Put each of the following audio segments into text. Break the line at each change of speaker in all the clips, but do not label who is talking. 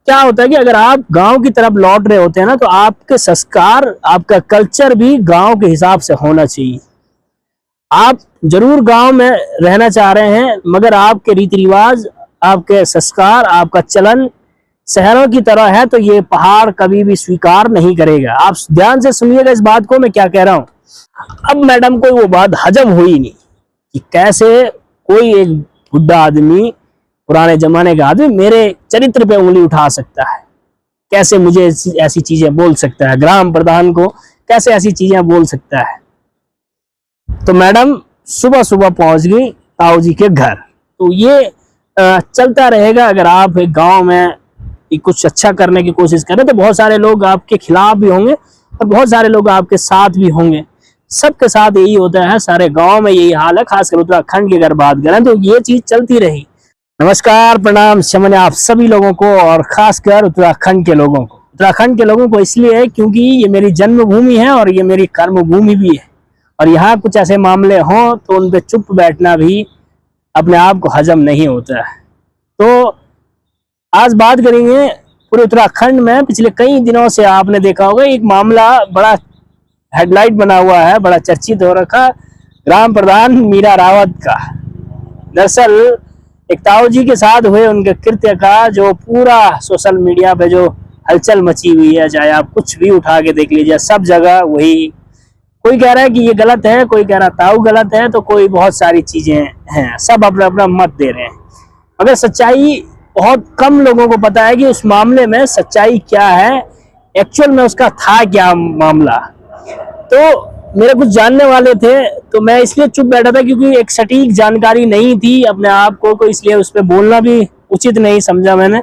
क्या होता है कि अगर आप गांव की तरफ लौट रहे होते हैं ना, तो आपके संस्कार, आपका कल्चर भी गांव के हिसाब से होना चाहिए। आप जरूर गांव में रहना चाह रहे हैं, मगर आपके रीति रिवाज, आपके संस्कार, आपका चलन शहरों की तरह है, तो ये पहाड़ कभी भी स्वीकार नहीं करेगा। आप ध्यान से सुनिएगा इस बात को, मैं क्या कह रहा हूं। अब मैडम को वो बात हजम हुई नहीं कि कैसे कोई एक बुढ़ा आदमी, पुराने जमाने का आदमी मेरे चरित्र पे उंगली उठा सकता है, कैसे मुझे ऐसी चीजें बोल सकता है, ग्राम प्रधान को कैसे ऐसी चीजें बोल सकता है। तो मैडम सुबह सुबह पहुंच गई ताऊ जी के घर। तो ये चलता रहेगा। अगर आप एक गांव में कुछ अच्छा करने की कोशिश करें तो बहुत सारे लोग आपके खिलाफ भी होंगे और बहुत सारे लोग आपके साथ भी होंगे। सबके साथ यही होता है, सारे गांव में यही हाल है। खासकर उत्तराखंड की अगर बात करें तो ये चीज चलती रही। नमस्कार, प्रणाम, शमन आप सभी लोगों को, और खासकर उत्तराखंड के लोगों को। उत्तराखंड के लोगों को इसलिए है क्योंकि ये मेरी जन्मभूमि है और ये मेरी कर्मभूमि भी है, और यहाँ कुछ ऐसे मामले हों तो उन पे चुप बैठना भी अपने आप को हजम नहीं होता है। तो आज बात करेंगे पूरे उत्तराखंड में पिछले कई दिनों से आपने देखा होगा एक मामला बड़ा हेडलाइट बना हुआ है, बड़ा चर्चित हो रखा, ग्राम प्रधान मीरा रावत का। दरअसल एक ताऊ जी के साथ हुए उनके कृत्य का जो पूरा सोशल मीडिया पे जो हलचल मची हुई है, चाहे आप कुछ भी उठा के देख लीजिए, सब जगह वही। कोई कह रहा है कि ये गलत है, कोई कह रहा ताऊ गलत है, तो कोई बहुत सारी चीजें हैं, सब अपना अपना मत दे रहे हैं। मगर सच्चाई बहुत कम लोगों को पता है कि उस मामले में सच्चाई क्या है, एक्चुअल में उसका था क्या मामला। तो मेरे कुछ जानने वाले थे, तो मैं इसलिए चुप बैठा था क्योंकि एक सटीक जानकारी नहीं थी अपने आप को, इसलिए उस पर बोलना भी उचित नहीं समझा मैंने।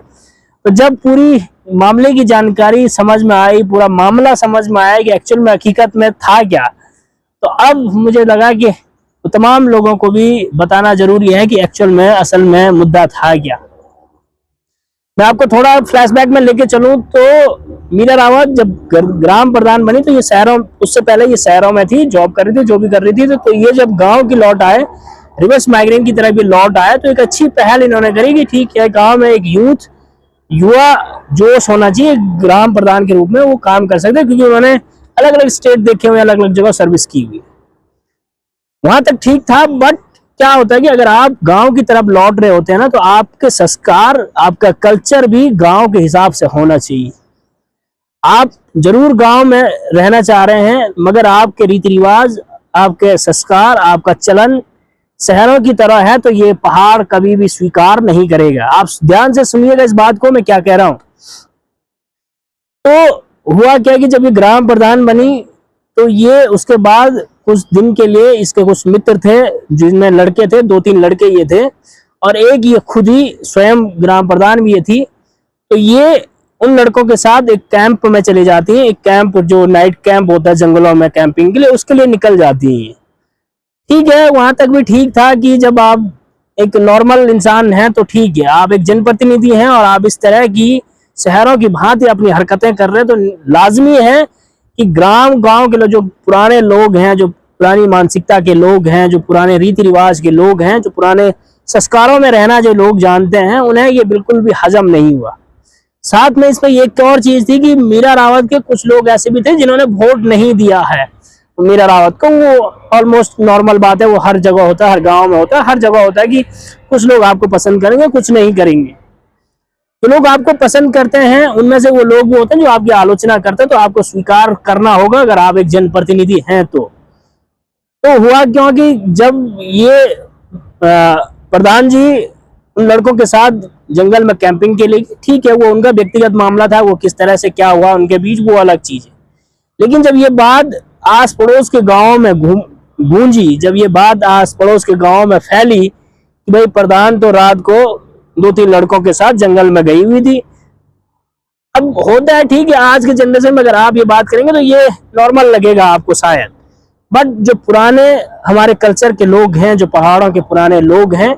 तो जब पूरी मामले की जानकारी समझ में आई, पूरा मामला समझ में आया कि एक्चुअल में हकीकत में था क्या, तो अब मुझे लगा कि तमाम लोगों को भी बताना जरूरी है कि एक्चुअल में असल में मुद्दा था क्या। मैं आपको थोड़ा फ्लैशबैक में लेके चलूं तो मीरा रावत जब ग्राम प्रधान बनी तो ये शहरों, उससे पहले ये शहरों में थी, जॉब कर रही थी, जो भी कर रही थी। तो ये जब गांव की लौट आए, रिवर्स माइग्रेशन की तरह भी लौट आए, तो एक अच्छी पहल इन्होंने करी कि ठीक है, गांव में एक युवा जोश होना चाहिए, ग्राम प्रधान के रूप में वो काम कर सकते हैं, क्योंकि उन्होंने अलग अलग स्टेट देखे हुए, अलग अलग जगह सर्विस की हुई। वहां तक ठीक था, बट क्या होता है कि अगर आप गांव की तरफ लौट रहे होते हैं ना, तो आपके संस्कार, आपका कल्चर भी गांव के हिसाब से होना चाहिए। आप जरूर गांव में रहना चाह रहे हैं, मगर आपके रीति रिवाज, आपके संस्कार, आपका चलन शहरों की तरह है, तो ये पहाड़ कभी भी स्वीकार नहीं करेगा। आप ध्यान से सुनिएगा इस बात को, मैं क्या कह रहा हूं। तो हुआ क्या कि जब ये ग्राम प्रधान बनी तो ये उसके बाद कुछ दिन के लिए इसके कुछ मित्र थे, जिनमें लड़के थे, 2-3 लड़के ये थे, और एक ये खुद ही स्वयं ग्राम प्रधान भी ये थी। तो ये उन लड़कों के साथ एक कैंप में चले जाती हैं, एक कैंप जो नाइट कैंप होता है जंगलों में कैंपिंग के लिए, उसके लिए निकल जाती हैं। ठीक है, वहां तक भी ठीक था कि जब आप एक नॉर्मल इंसान हैं तो ठीक है, आप एक जनप्रतिनिधि हैं और आप इस तरह की शहरों की भांति अपनी हरकतें कर रहे हैं, तो लाजमी है कि गांव के लोग, जो पुराने लोग हैं, जो पुरानी मानसिकता के लोग हैं, जो पुराने रीति रिवाज के लोग हैं, जो पुराने संस्कारों में रहना जो लोग जानते हैं, उन्हें ये बिल्कुल भी हजम नहीं हुआ। साथ में इसमें एक और चीज थी कि मीरा रावत के कुछ लोग ऐसे भी थे जिन्होंने वोट नहीं दिया है मीरा रावत को। वो ऑलमोस्ट नॉर्मल बात है, वो हर जगह होता है, हर गांव में होता है, हर जगह होता है कि कुछ लोग आपको पसंद करेंगे, कुछ नहीं करेंगे। तो लोग आपको पसंद करते हैं, उनमें से वो लोग भी होते हैं जो आपकी आलोचना करते हैं, तो आपको स्वीकार करना होगा अगर आप एक जनप्रतिनिधि हैं तो। हुआ क्योंकि जब ये प्रधान जी उन लड़कों के साथ जंगल में कैंपिंग के लिए, ठीक है, वो उनका व्यक्तिगत मामला था, वो किस तरह से क्या हुआ उनके बीच वो अलग चीज है। लेकिन जब ये बात आस पड़ोस के गांव में गूंजी, जब ये बात आस पड़ोस के गांव में फैली कि भाई प्रधान तो रात को 2-3 लड़कों के साथ जंगल में गई हुई थी। अब होता है, ठीक है, आज के जनरेशन में अगर आप ये बात करेंगे तो ये नॉर्मल लगेगा आपको शायद, बट जो पुराने हमारे कल्चर के लोग हैं, जो पहाड़ों के पुराने लोग हैं,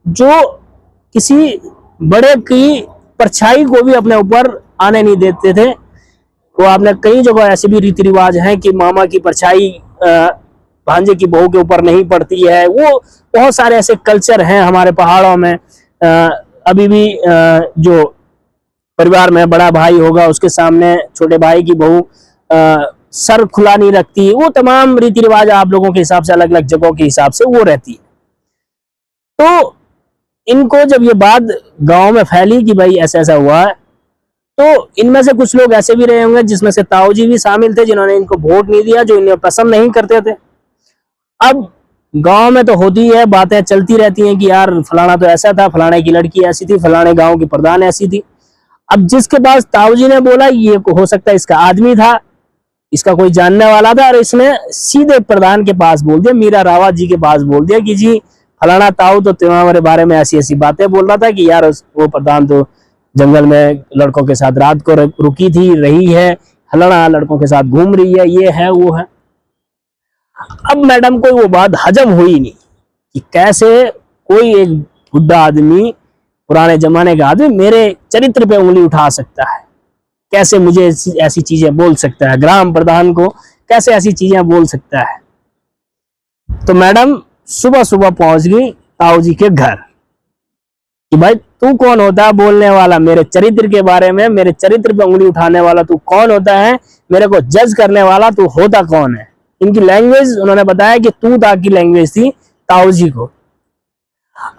जो किसी बड़े की परछाई को भी अपने ऊपर आने नहीं देते थे। तो आपने कई जगह ऐसे भी रीति रिवाज हैं कि मामा की परछाई भांजे की बहू के ऊपर नहीं पड़ती है। वो बहुत सारे ऐसे कल्चर हैं हमारे पहाड़ों में। अभी भी जो परिवार में बड़ा भाई होगा, उसके सामने छोटे भाई की बहू सर खुला नहीं रखती, वो तमाम रीति रिवाज आप लोगों के हिसाब से, अलग अलग जगहों के हिसाब से वो रहती है। तो इनको जब ये बात गांव में फैली कि भाई ऐसा ऐसा हुआ है, तो इनमें से कुछ लोग ऐसे भी रहे होंगे जिसमें से ताऊ जी भी शामिल थे, जिन्होंने इनको वोट नहीं दिया, जो इन्हें पसंद नहीं करते थे। अब गांव में तो होती है, बातें चलती रहती हैं कि यार फलाना तो ऐसा था, फलाने की लड़की ऐसी थी, फलाने गांव की प्रधान ऐसी थी। अब जिसके पास ताऊ जी ने बोला ये हो सकता है इसका आदमी था, इसका कोई जानने वाला था, और इसने सीधे प्रधान के पास बोल दिया, मीरा रावत जी के पास बोल दिया कि जी फलाना ताऊ तो तुम्हारे बारे में ऐसी ऐसी बातें बोल रहा था कि यार वो प्रधान तो जंगल में लड़कों के साथ रात को रुकी थी, रही है, फलाना लड़कों के साथ घूम रही है, ये है वो है। अब मैडम को वो बात हजम हुई नहीं कि कैसे कोई एक बुढ़ा आदमी, पुराने जमाने का आदमी मेरे चरित्र पे उंगली उठा सकता है, कैसे मुझे ऐसी चीजें बोल सकता है, ग्राम प्रधान को कैसे ऐसी चीजें बोल सकता है। तो मैडम सुबह सुबह पहुंच गई ताऊ जी के घर कि भाई तू कौन होता है बोलने वाला, मेरे चरित्र के बारे में, मेरे चरित्र पे उंगली उठाने वाला तू कौन होता है, मेरे को जज करने वाला तू होता कौन है। इनकी लैंग्वेज उन्होंने बताया कि तू ता की लैंग्वेज थी ताऊ जी को।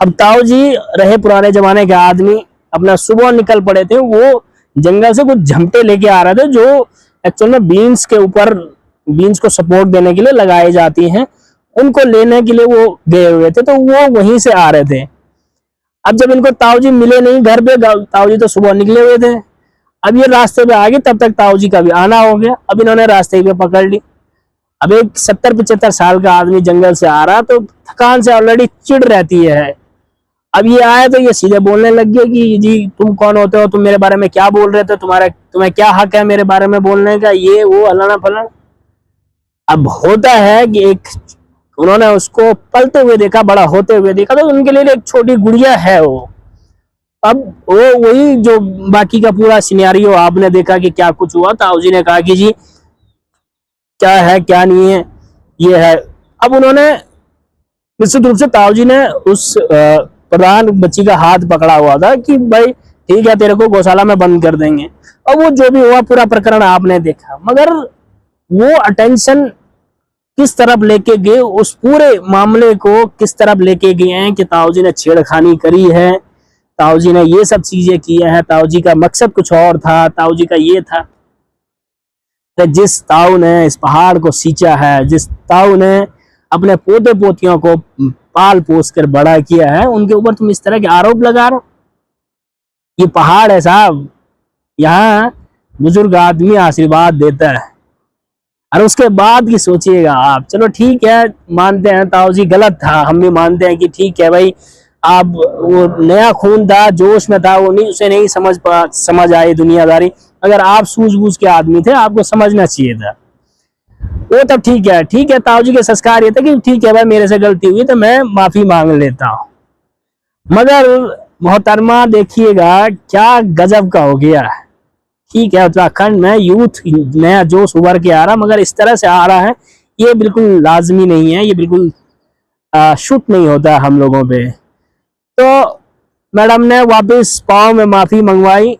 अब ताऊ जी रहे पुराने जमाने के आदमी, अपना सुबह निकल पड़े थे, वो जंगल से कुछ झमटे लेके आ रहे थे जो एक्चुअल में बीन्स के ऊपर, बीन्स को सपोर्ट देने के लिए लगाई जाती हैं, उनको लेने के लिए वो गए हुए थे, तो वो वहीं से आ रहे थे। अब जब इनको ताऊ जी मिले नहीं घर पे, ताऊ जी तो सुबह निकले हुए थे, अब ये रास्ते पे आ गए, तब तक ताऊ जी का भी आना हो गया। अब इन्होंने रास्ते पे पकड़ ली। अब एक 70-75 साल का आदमी जंगल से आ रहा, तो थकान से ऑलरेडी चिढ़ रहती है। अब ये आए तो ये सीधे बोलने लग गए कि जी तुम कौन होते हो, तुम मेरे बारे में क्या बोल रहे थे, तुम्हें क्या हक है मेरे बारे में बोलने का, ये वो अलाना फलाना। अब होता है कि एक उन्होंने उसको पलते हुए देखा, बड़ा होते हुए देखा, तो उनके लिए एक छोटी गुड़िया है वो। अब वो वही जो बाकी का पूरा सिनेरियो आपने देखा कि क्या कुछ हुआ। ताऊ जी ने कहा कि जी क्या है क्या नहीं है, ये है। अब उन्होंने निश्चित रूप से ताऊ जी ने उस प्रधान बच्ची का हाथ पकड़ा हुआ था कि भाई ठीक है तेरे को गौशाला में बंद कर देंगे, और वो जो भी हुआ पूरा प्रकरण आपने देखा। मगर वो अटेंशन किस तरफ लेके गए, उस पूरे मामले को किस तरफ लेके गए हैं कि ताऊ जी ने छेड़खानी करी है, ताऊ जी ने ये सब चीजें की हैं, ताऊ जी का मकसद कुछ और था, ताऊ जी का ये था। तो जिस ताऊ ने इस पहाड़ को सींचा है, जिस ताऊ ने अपने पोते पोतियों को पाल पोस कर बड़ा किया है, उनके ऊपर तुम इस तरह के आरोप लगा रहे हो। ये पहाड़ है साहब, यहाँ बुजुर्ग आदमी आशीर्वाद देता है, और उसके बाद की सोचिएगा आप। चलो ठीक है, मानते हैं ताऊ जी गलत था, हम भी मानते हैं कि ठीक है भाई, आप वो नया खून था, जोश में था, वो नहीं, उसे नहीं समझ आई दुनियादारी। अगर आप सूझबूझ के आदमी थे, आपको समझना चाहिए था वो, तब ठीक है। ठीक है, ताऊ जी के संस्कार ये था कि ठीक है भाई मेरे से गलती हुई तो मैं माफी मांग लेता हूँ। मगर मोहतरमा देखिएगा क्या गजब का हो गया। ठीक है, उत्तराखंड में यूथ नया जोश उभर के आ रहा, मगर इस तरह से आ रहा है, ये बिल्कुल लाजमी नहीं है, ये बिल्कुल शूट नहीं होता हम लोगों पे। तो मैडम ने वापस पाँव में माफी मंगवाई,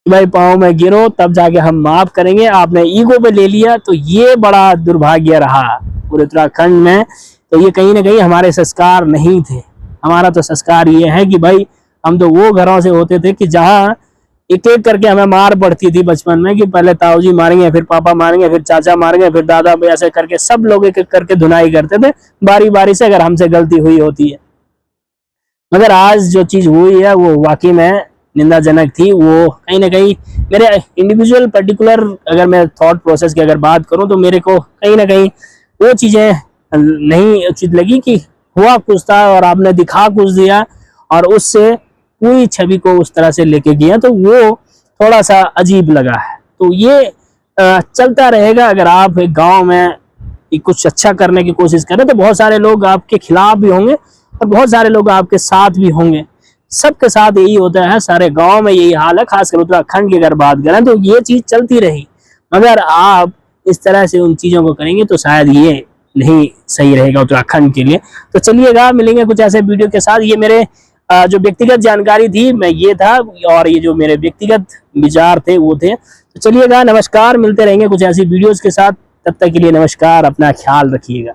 भाई पाँव में गिरो तब जाके हम माफ करेंगे, आपने ईगो पे ले लिया। तो ये बड़ा दुर्भाग्य रहा पूरे उत्तराखंड में। तो ये कहीं ना कहीं हमारे संस्कार नहीं थे। हमारा तो संस्कार ये है कि भाई हम तो वो घरों से होते थे कि जहाँ एक एक करके हमें मार पड़ती थी बचपन में, कि पहले ताऊ जी मारेंगे, फिर पापा मारेंगे, फिर चाचा मारेंगे, फिर दादा, ऐसे करके सब लोग एक एक करके धुनाई करते थे बारी बारी से, अगर हमसे गलती हुई होती है। मगर आज जो चीज हुई है वो वाकई में निंदाजनक थी। वो कहीं ना कहीं मेरे इंडिविजुअल पर्टिकुलर अगर मैं थॉट प्रोसेस की अगर बात करूं, तो मेरे को कहीं ना कहीं वो चीजें नहीं उचित लगी कि हुआ कुछ था और आपने दिखा कुछ दिया, और उससे पूरी छवि को उस तरह से लेके गया, तो वो थोड़ा सा अजीब लगा है। तो ये चलता रहेगा। अगर आप एक गांव में कुछ अच्छा करने की कोशिश करें, तो बहुत सारे लोग आपके खिलाफ भी होंगे और बहुत सारे लोग आपके साथ भी होंगे। सबके साथ यही होता है, सारे गांव में यही हाल है। खासकर उत्तराखंड की अगर बात करें तो ये चीज चलती रही, मगर आप इस तरह से उन चीजों को करेंगे तो शायद ये नहीं सही रहेगा उत्तराखंड के लिए। तो चलिएगा, मिलेंगे कुछ ऐसे वीडियो के साथ। ये मेरे जो व्यक्तिगत जानकारी थी मैं ये था, और ये जो मेरे व्यक्तिगत विचार थे वो थे। तो चलिएगा, नमस्कार, मिलते रहेंगे कुछ ऐसी वीडियोस के साथ। तब तक के लिए नमस्कार, अपना ख्याल रखिएगा।